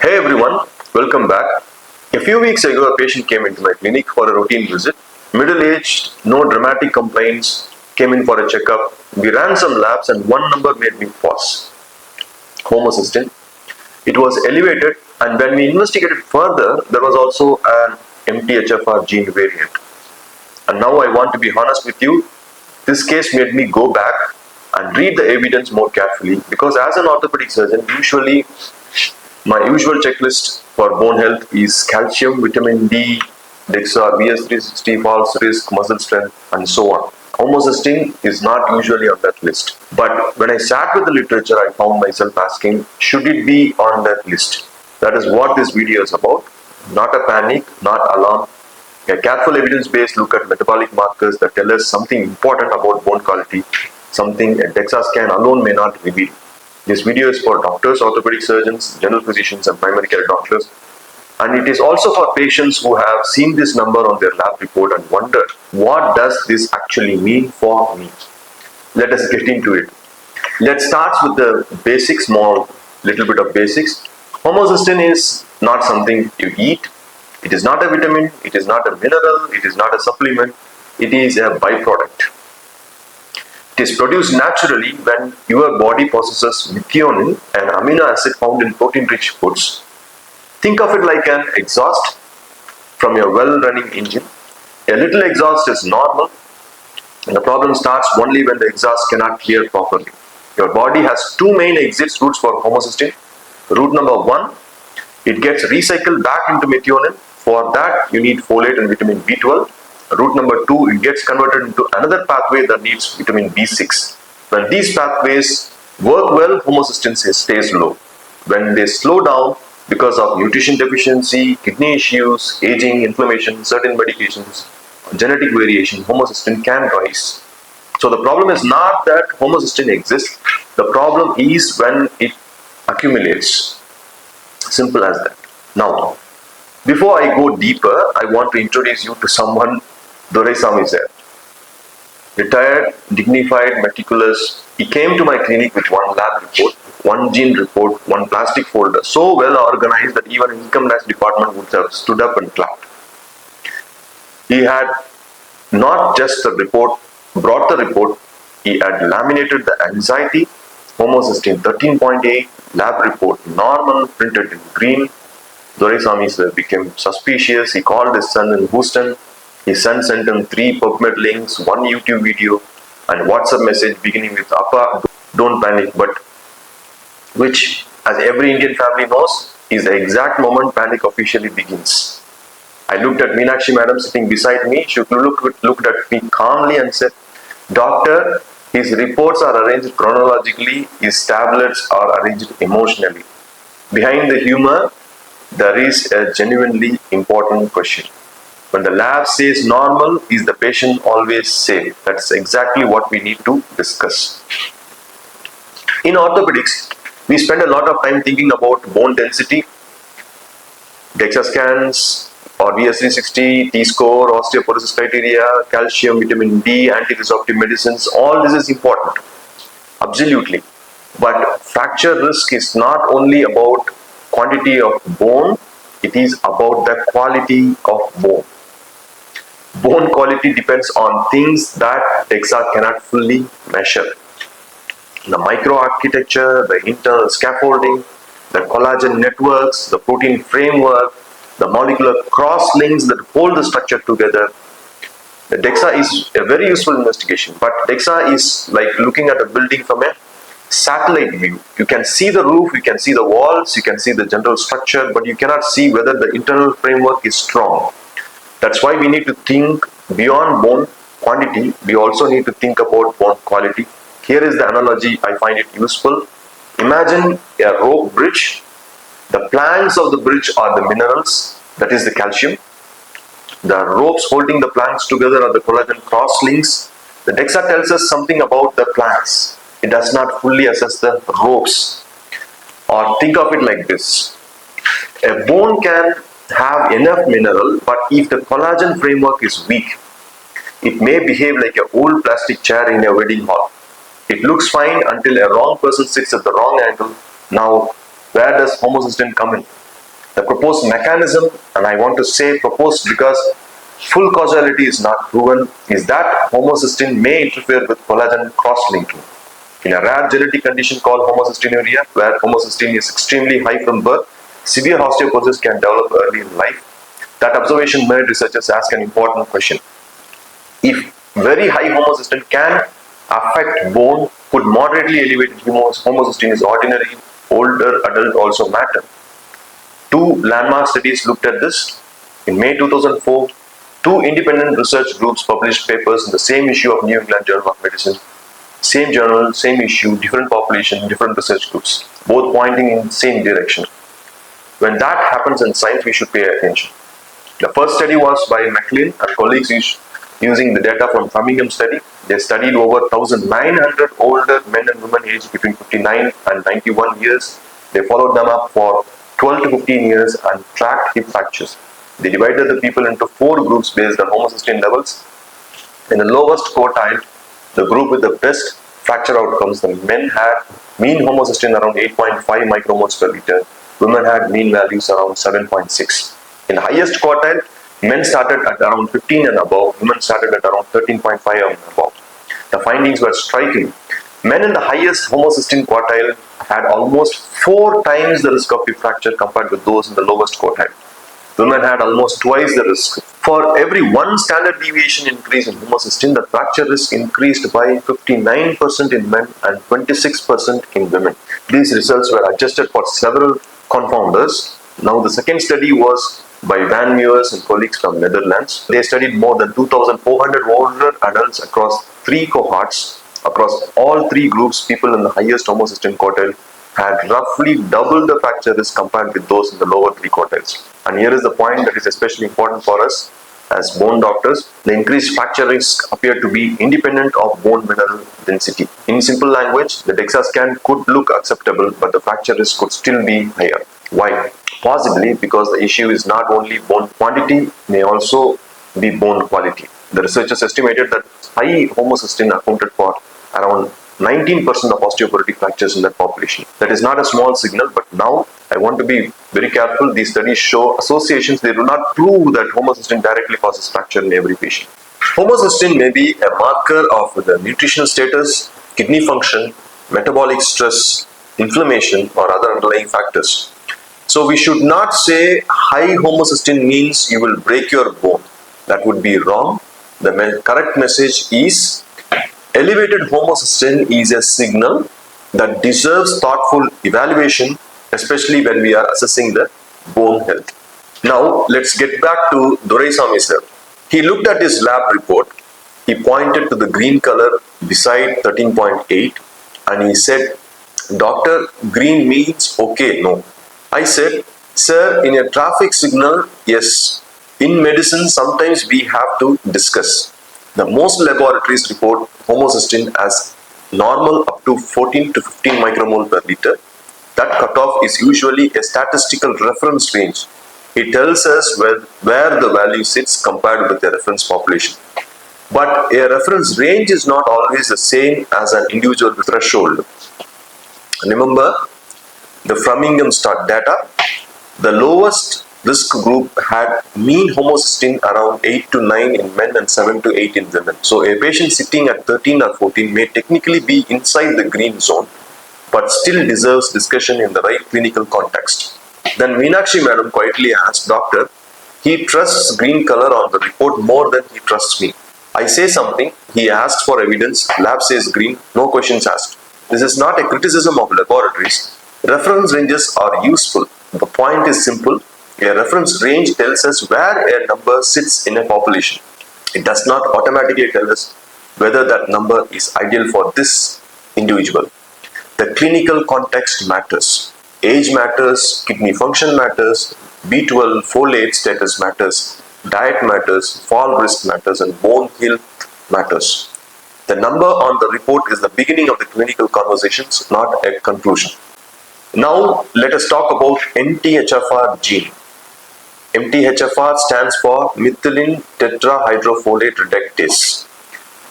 Hey everyone, welcome back. A few weeks ago, a patient came into my clinic for a routine visit. Middle-aged, no dramatic complaints, came in for a checkup. We ran some labs and one number made me pause. Homocysteine. It was elevated, and when we investigated further, there was also an MTHFR gene variant. And now I want to be honest with you, this case made me go back and read the evidence more carefully, because as an orthopedic surgeon, usually my usual checklist for bone health is calcium, vitamin D, DEXA, BS360, false risk, muscle strength, and so on. Homocysteine is not usually on that list. But when I sat with the literature, I found myself asking, should it be on that list? That is what this video is about. Not a panic, not alarm. A careful evidence-based look at metabolic markers that tell us something important about bone quality, something a DEXA scan alone may not reveal. This video is for doctors, orthopedic surgeons, general physicians, and primary care doctors. And it is also for patients who have seen this number on their lab report and wondered, what does this actually mean for me? Let us get into it. Let's start with the basics, little bit of basics. Homocysteine is not something you eat. It is not a vitamin. It is not a mineral. It is not a supplement. It is a byproduct. It is produced naturally when your body processes methionine, an amino acid found in protein-rich foods. Think of it like an exhaust from your well-running engine. A little exhaust is normal, and the problem starts only when the exhaust cannot clear properly. Your body has two main exit routes for homocysteine. Route number one, it gets recycled back into methionine. For that, you need folate and vitamin B12. Route number two, it gets converted into another pathway that needs vitamin B6. When these pathways work well, homocysteine stays low. When they slow down because of nutrition deficiency, kidney issues, aging, inflammation, certain medications, genetic variation, homocysteine can rise. So the problem is not that homocysteine exists. The problem is when it accumulates. Simple as that. Now, before I go deeper, I want to introduce you to someone. Doraisamy is there. Retired, dignified, meticulous. He came to my clinic with one lab report, one gene report, one plastic folder, so well organized that even income tax department would have stood up and clapped. He had not just the report, brought the report, he had laminated the anxiety, homocysteine 13.8, lab report normal, printed in green. Doraisamy became suspicious. He called his son in Houston. His son sent him 3 PubMed links, 1 YouTube video, and WhatsApp message beginning with Appa, don't panic, but which, as every Indian family knows, is the exact moment panic officially begins. I looked at Meenakshi madam sitting beside me. She looked at me calmly and said, "Doctor, his reports are arranged chronologically, his tablets are arranged emotionally. Behind the humor, there is a genuinely important question. When the lab says normal, is the patient always safe?" That's exactly what we need to discuss. In orthopedics, we spend a lot of time thinking about bone density, DEXA scans, or BS360, T-score, osteoporosis criteria, calcium, vitamin D, anti-resorptive medicines. All this is important. Absolutely. But fracture risk is not only about quantity of bone, it is about the quality of bone. Bone quality depends on things that DEXA cannot fully measure. The microarchitecture, the internal scaffolding, the collagen networks, the protein framework, the molecular cross-links that hold the structure together. The DEXA is a very useful investigation, but DEXA is like looking at a building from a satellite view. You can see the roof, you can see the walls, you can see the general structure, but you cannot see whether the internal framework is strong. That's why we need to think beyond bone quantity. We also need to think about bone quality. Here is the analogy, I find it useful. Imagine a rope bridge. The planks of the bridge are the minerals, that is the calcium. The ropes holding the planks together are the collagen cross links. The DEXA tells us something about the planks. It does not fully assess the ropes. Or think of it like this. A bone can have enough mineral, but if the collagen framework is weak, it may behave like an old plastic chair in a wedding hall. It looks fine until a wrong person sits at the wrong angle. Now, where does homocysteine come in? The proposed mechanism, and I want to say proposed because full causality is not proven, is that homocysteine may interfere with collagen cross-linking. In a rare genetic condition called homocysteinuria, where homocysteine is extremely high from birth, severe osteoporosis can develop early in life. That observation made researchers ask an important question. If very high homocysteine can affect bone, could moderately elevated homocysteine is ordinary, older adult also matter? Two landmark studies looked at this. In May 2004, two independent research groups published papers in the same issue of New England Journal of Medicine. Same journal, same issue, different population, different research groups, both pointing in the same direction. When that happens in science, we should pay attention. The first study was by McLean and colleagues using the data from Framingham study. They studied over 1,900 older men and women aged between 59 and 91 years. They followed them up for 12 to 15 years and tracked hip fractures. They divided the people into 4 groups based on homocysteine levels. In the lowest quartile, the group with the best fracture outcomes, the men had mean homocysteine around 8.5 micromoles per liter. Women had mean values around 7.6. In the highest quartile, men started at around 15 and above, women started at around 13.5 and above. The findings were striking. Men in the highest homocysteine quartile had almost 4 times the risk of hip fracture compared with those in the lowest quartile. Women had almost twice the risk. For every 1 standard deviation increase in homocysteine, the fracture risk increased by 59% in men and 26% in women. These results were adjusted for several confounders. Now the second study was by Van Meers and colleagues from Netherlands. They studied more than 2,400 older adults across 3 cohorts. Across all 3 groups, people in the highest homocysteine quartile had roughly double the fracture risk compared with those in the lower 3 quartiles. And here is the point that is especially important for us as bone doctors. The increased fracture risk appeared to be independent of bone mineral density. In simple language, the DEXA scan could look acceptable, but the fracture risk could still be higher. Why? Possibly because the issue is not only bone quantity, may also be bone quality. The researchers estimated that high homocysteine accounted for around 19% of osteoporotic fractures in that population. That is not a small signal, but now I want to be very careful. These studies show associations. They do not prove that homocysteine directly causes fracture in every patient. Homocysteine may be a marker of the nutritional status, kidney function, metabolic stress, inflammation, or other underlying factors. So we should not say high homocysteine means you will break your bone. That would be wrong. The correct message is elevated homocysteine is a signal that deserves thoughtful evaluation, especially when we are assessing the bone health. Now let's get back to Doraisamy sir. He looked at his lab report. He pointed to the green color beside 13.8 and he said, "Doctor, green means okay, no." I said, "Sir, in a traffic signal, yes. In medicine, sometimes we have to discuss." The most laboratories report homocysteine as normal up to 14 to 15 micromole per liter. That cutoff is usually a statistical reference range. It tells us where the value sits compared with the reference population. But a reference range is not always the same as an individual threshold. Remember the Framingham data? The lowest risk group had mean homocysteine around 8 to 9 in men and 7 to 8 in women. So a patient sitting at 13 or 14 may technically be inside the green zone, but still deserves discussion in the right clinical context. Then Meenakshi madam quietly asked, "Doctor, he trusts green color on the report more than he trusts me. I say something, he asks for evidence, lab says green, no questions asked." This is not a criticism of laboratories. Reference ranges are useful. The point is simple. A reference range tells us where a number sits in a population. It does not automatically tell us whether that number is ideal for this individual. The clinical context matters. Age matters, kidney function matters, B12, folate status matters, diet matters, fall risk matters, and bone health matters. The number on the report is the beginning of the clinical conversations, not a conclusion. Now let us talk about MTHFR gene. MTHFR stands for methylene tetrahydrofolate reductase.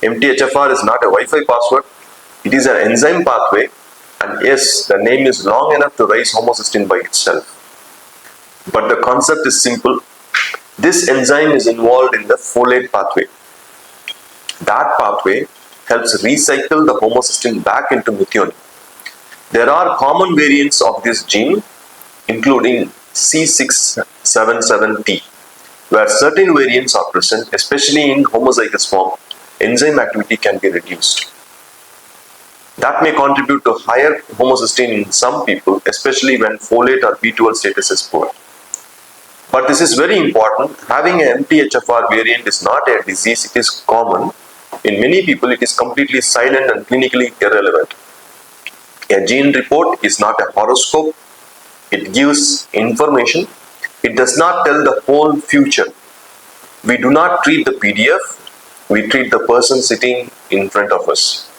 MTHFR is not a Wi-Fi password. It is an enzyme pathway, and yes, the name is long enough to raise homocysteine by itself. But the concept is simple. This enzyme is involved in the folate pathway. That pathway helps recycle the homocysteine back into methionine. There are common variants of this gene, including C677T, where certain variants are present, especially in homozygous form. Enzyme activity can be reduced. That may contribute to higher homocysteine in some people, especially when folate or B12 status is poor. But this is very important. Having an MTHFR variant is not a disease, it is common. In many people, it is completely silent and clinically irrelevant. A gene report is not a horoscope. It gives information. It does not tell the whole future. We do not treat the PDF. We treat the person sitting in front of us.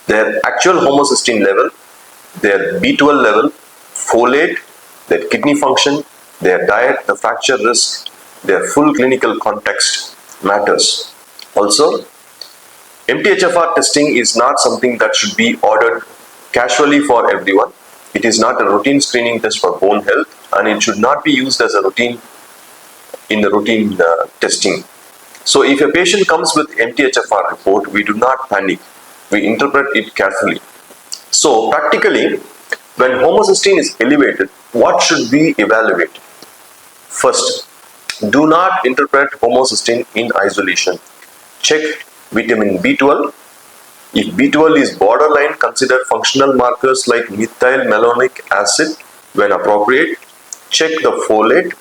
Their actual homocysteine level, their B12 level, folate, their kidney function, their diet, the fracture risk, their full clinical context matters. Also, MTHFR testing is not something that should be ordered casually for everyone. It is not a routine screening test for bone health, and it should not be used as a routine testing. So if a patient comes with MTHFR report, we do not panic. We interpret it carefully. So practically, when homocysteine is elevated, what should we evaluate? First, do not interpret homocysteine in isolation. Check vitamin B12. If B12 is borderline, consider functional markers like methylmalonic acid when appropriate. Check the folate.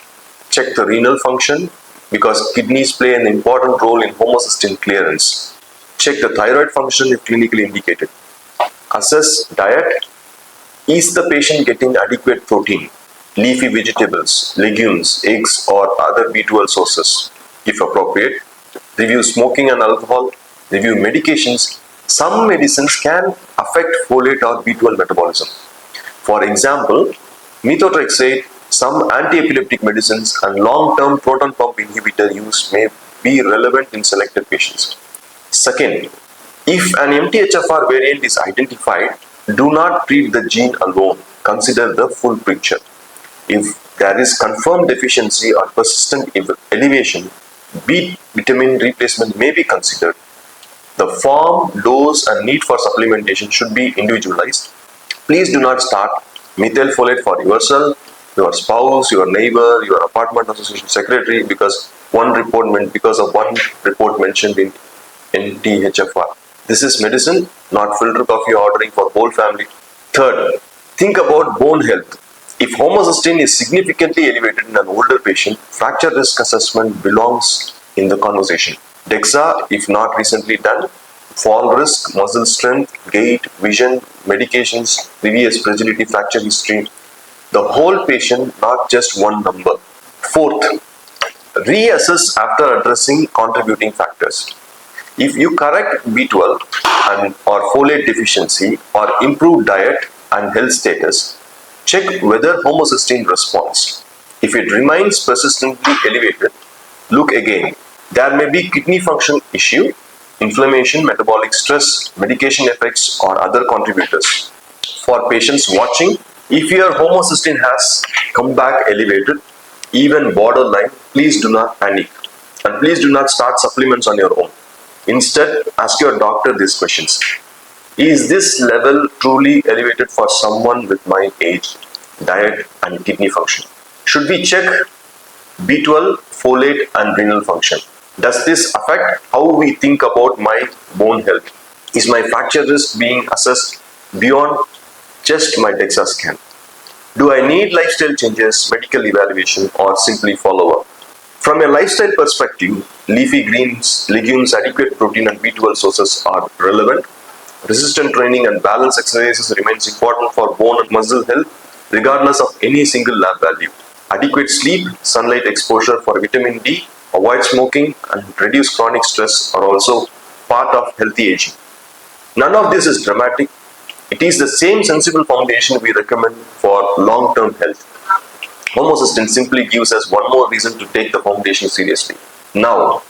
Check the renal function because kidneys play an important role in homocysteine clearance. Check the thyroid function if clinically indicated. Assess diet. Is the patient getting adequate protein, leafy vegetables, legumes, eggs or other B12 sources if appropriate? Review smoking and alcohol. Review medications. Some medicines can affect folate or B12 metabolism. For example, methotrexate, some anti-epileptic medicines and long-term proton pump inhibitor use may be relevant in selected patients. Second, if an MTHFR variant is identified, do not treat the gene alone. Consider the full picture. If there is confirmed deficiency or persistent elevation, B vitamin replacement may be considered. The form, dose and need for supplementation should be individualized. Please do not start methylfolate for yourself, your spouse, your neighbor, your apartment association secretary because of one report mentioned in MTHFR. This is medicine, not filter coffee ordering for whole family. Third, think about bone health. If homocysteine is significantly elevated in an older patient, fracture risk assessment belongs in the conversation. DEXA, if not recently done, fall risk, muscle strength, gait, vision, medications, previous fragility, fracture history, the whole patient, not just one number. Fourth, reassess after addressing contributing factors. If you correct B12 or folate deficiency or improve diet and health status, check whether homocysteine responds. If it remains persistently elevated, look again. There may be kidney function issue, inflammation, metabolic stress, medication effects or other contributors. For patients watching, if your homocysteine has come back elevated, even borderline, please do not panic and please do not start supplements on your own. Instead, ask your doctor these questions. Is this level truly elevated for someone with my age, diet and kidney function? Should we check B12, folate and renal function? Does this affect how we think about my bone health? Is my fracture risk being assessed beyond just my DEXA scan? Do I need lifestyle changes, medical evaluation or simply follow-up? From a lifestyle perspective, leafy greens, legumes, adequate protein and B12 sources are relevant. Resistant training and balance exercises remains important for bone and muscle health regardless of any single lab value. Adequate sleep, sunlight exposure for vitamin D, avoid smoking and reduce chronic stress are also part of healthy aging. None of this is dramatic. It is the same sensible foundation we recommend for long-term health. Homocysteine simply gives us one more reason to take the foundation seriously. Now,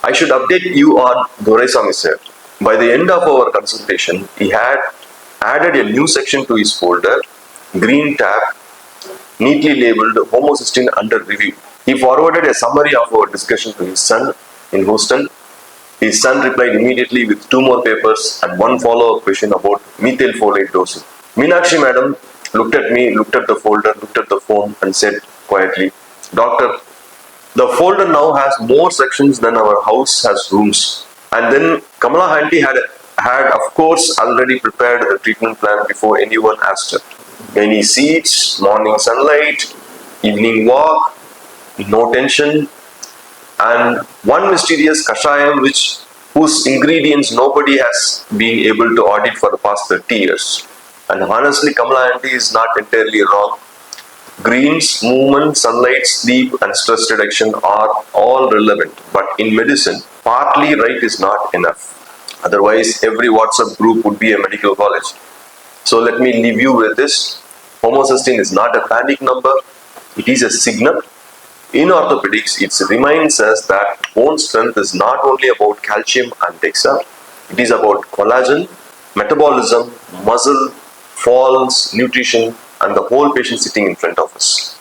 I should update you on Doraisamy sir. By the end of our consultation, he had added a new section to his folder, green tab, neatly labeled homocysteine under review. He forwarded a summary of our discussion to his son in Houston. His son replied immediately with 2 more papers and 1 follow-up question about methyl folate dosing. Meenakshi madam looked at me, looked at the folder, looked at the phone and said quietly, "Doctor, the folder now has more sections than our house has rooms." And then Kamala Aunty had of course already prepared the treatment plan before anyone asked her. Many seats, morning sunlight, evening walk, no tension, and one mysterious kashayam whose ingredients nobody has been able to audit for the past 30 years. And honestly, Kamala Aunty is not entirely wrong. Greens, movement, sunlight, sleep, and stress reduction are all relevant, but in medicine, partly right is not enough. Otherwise, every WhatsApp group would be a medical college. So let me leave you with this. Homocysteine is not a panic number, it is a signal. In orthopedics, it reminds us that bone strength is not only about calcium and DEXA, it is about collagen, metabolism, muscle, falls, nutrition, and the whole patient sitting in front of us.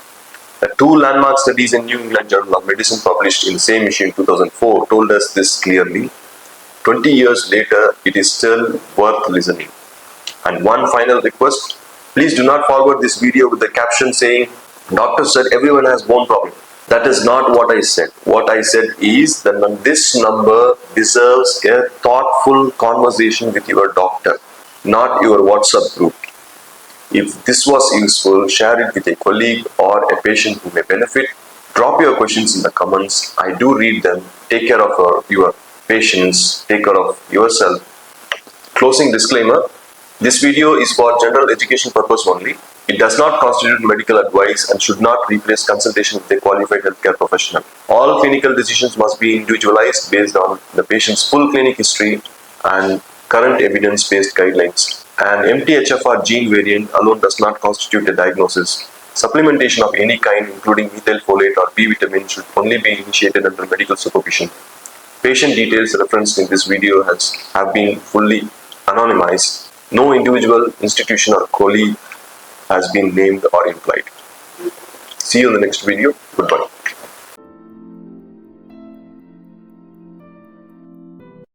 The 2 landmark studies in New England Journal of Medicine published in the same issue in 2004 told us this clearly. 20 years later, it is still worth listening. And one final request, please do not forward this video with the caption saying, "Doctor said everyone has bone problem." That is not what I said. What I said is that this number deserves a thoughtful conversation with your doctor, not your WhatsApp group. If this was useful, share it with a colleague or a patient who may benefit. Drop your questions in the comments. I do read them. Take care of your patients. Take care of yourself. Closing disclaimer. This video is for general education purpose only. It does not constitute medical advice and should not replace consultation with a qualified healthcare professional. All clinical decisions must be individualized based on the patient's full clinic history and current evidence-based guidelines. An MTHFR gene variant alone does not constitute a diagnosis. Supplementation of any kind, including methyl folate or B vitamin, should only be initiated under medical supervision. Patient details referenced in this video have been fully anonymized. No individual, institution or colleague has been named or implied. See you in the next video. Goodbye.